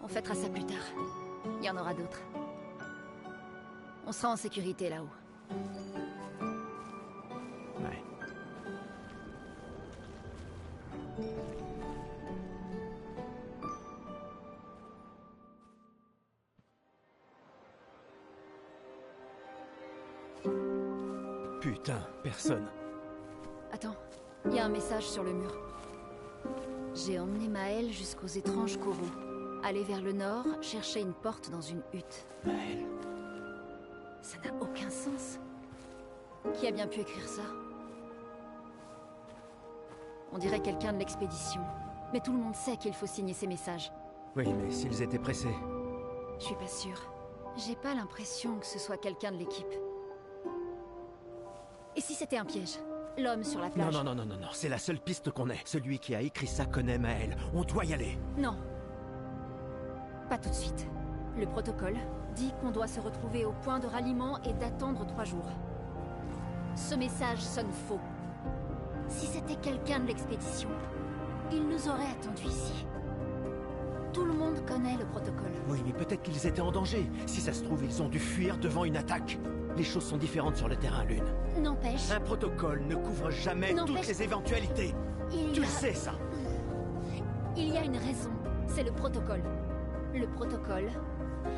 On fêtera ça plus tard. Il y en aura d'autres. On sera en sécurité là-haut. Ouais. Putain, personne. Attends, il y a un message sur le mur. J'ai emmené Maël jusqu'aux étranges coraux. Aller vers le nord, chercher une porte dans une hutte. Maël. Ça n'a aucun sens. Qui a bien pu écrire ça? On dirait quelqu'un de l'expédition. Mais tout le monde sait qu'il faut signer ces messages. Oui, mais s'ils étaient pressés. Je suis pas sûre. J'ai pas l'impression que ce soit quelqu'un de l'équipe. Et si c'était un piège? L'homme sur la plage? Non, c'est la seule piste qu'on ait. Celui qui a écrit ça connaît Maël. On doit y aller. Non. Pas tout de suite. Le protocole dit qu'on doit se retrouver au point de ralliement et d'attendre 3 jours. Ce message sonne faux. Si c'était quelqu'un de l'expédition, il nous aurait attendus ici. Tout le monde connaît le protocole. Oui, mais peut-être qu'ils étaient en danger. Si ça se trouve, ils ont dû fuir devant une attaque. Les choses sont différentes sur le terrain, Lune. N'empêche... Un protocole ne couvre jamais toutes les éventualités. Tu le sais, ça. Il y a une raison. C'est le protocole. Le protocole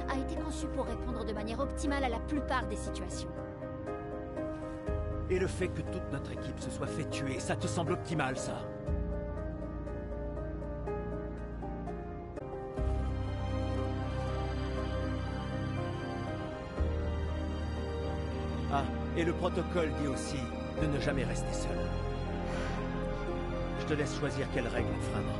a été conçu pour répondre de manière optimale à la plupart des situations. Et le fait que toute notre équipe se soit fait tuer, ça te semble optimal, ça? Ah, et le protocole dit aussi de ne jamais rester seul. Je te laisse choisir quelle règle enfreindre.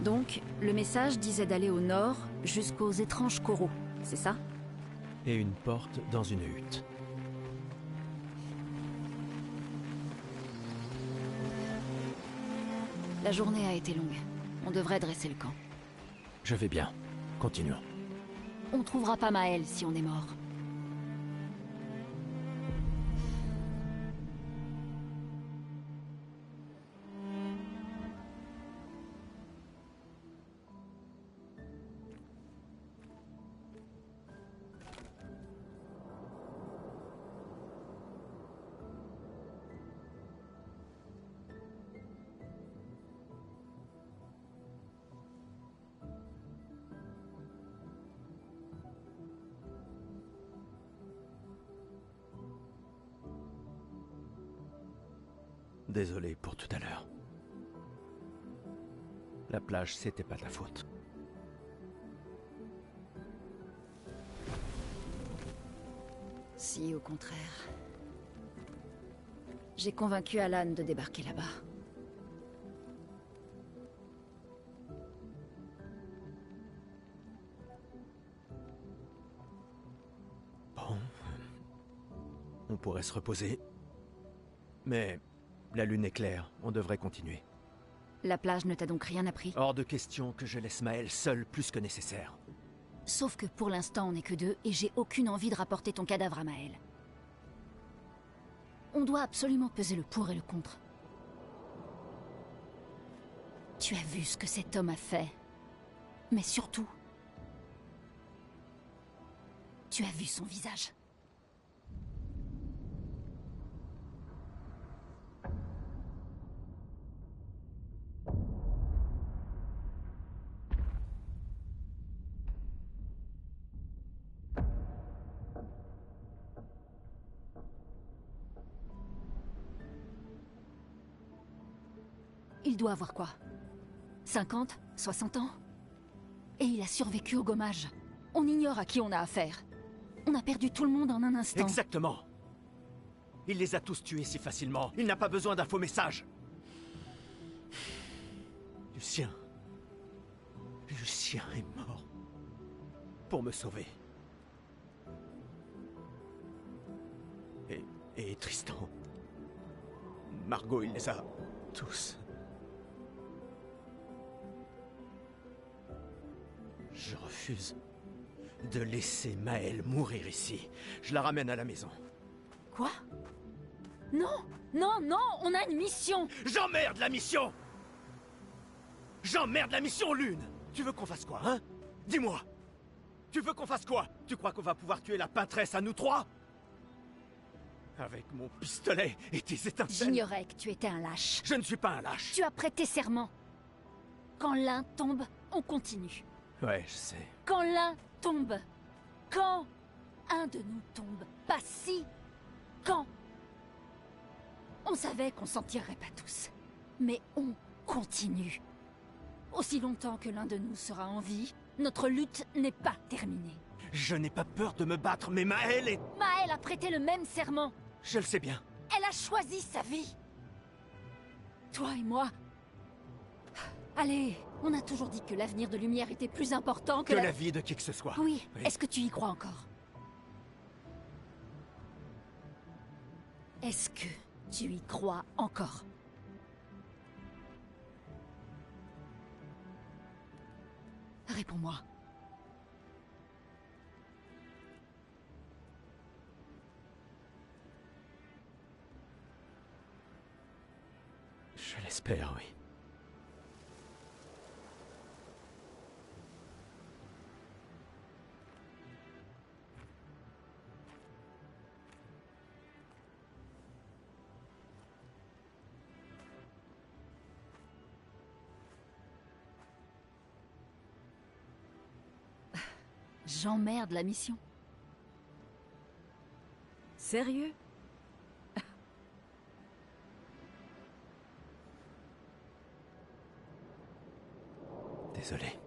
Donc, le message disait d'aller au nord jusqu'aux étranges coraux, c'est ça? Et une porte dans une hutte. La journée a été longue. On devrait dresser le camp. Je vais bien. Continuons. On trouvera pas Maël si on est mort. Désolé pour tout à l'heure. La plage, c'était pas ta faute. Si, au contraire. J'ai convaincu Alan de débarquer là-bas. Bon. On pourrait se reposer. Mais la lune est claire, on devrait continuer. La plage ne t'a donc rien appris? Hors de question que je laisse Maël seul plus que nécessaire. Sauf que pour l'instant, on n'est que 2 et j'ai aucune envie de rapporter ton cadavre à Maël. On doit absolument peser le pour et le contre. Tu as vu ce que cet homme a fait. Mais surtout, tu as vu son visage. Il doit avoir quoi? 50? 60 ans? Et il a survécu au gommage. On ignore à qui on a affaire. On a perdu tout le monde en un instant. Exactement. Il les a tous tués si facilement. Il n'a pas besoin d'un faux message. Tu Lucien. Lucien est mort. Pour me sauver. Et Tristan. Margot, il les a tous. Je refuse de laisser Maëlle mourir ici. Je la ramène à la maison. Quoi? Non, non, non, on a une mission. J'emmerde la mission! J'emmerde la mission, Lune! Tu veux qu'on fasse quoi, hein? Dis-moi! Tu veux qu'on fasse quoi? Tu crois qu'on va pouvoir tuer la peintresse à nous trois? Avec mon pistolet et tes étincelles? J'ignorais que tu étais un lâche. Je ne suis pas un lâche. Tu as prêté serment. Quand l'un tombe, on continue. Ouais, je sais. Quand l'un tombe. Quand un de nous tombe. Pas si. Quand. On savait qu'on s'en tirerait pas tous. Mais on continue. Aussi longtemps que l'un de nous sera en vie, notre lutte n'est pas terminée. Je n'ai pas peur de me battre, mais Maëlle est... Maëlle a prêté le même serment. Je le sais bien. Elle a choisi sa vie. Toi et moi... Allez, on a toujours dit que l'avenir de Lumière était plus important que la vie de qui que ce soit. Oui, est-ce que tu y crois encore? Est-ce que tu y crois encore? Réponds-moi. Je l'espère, oui. J'emmerde la mission. Sérieux? Désolé.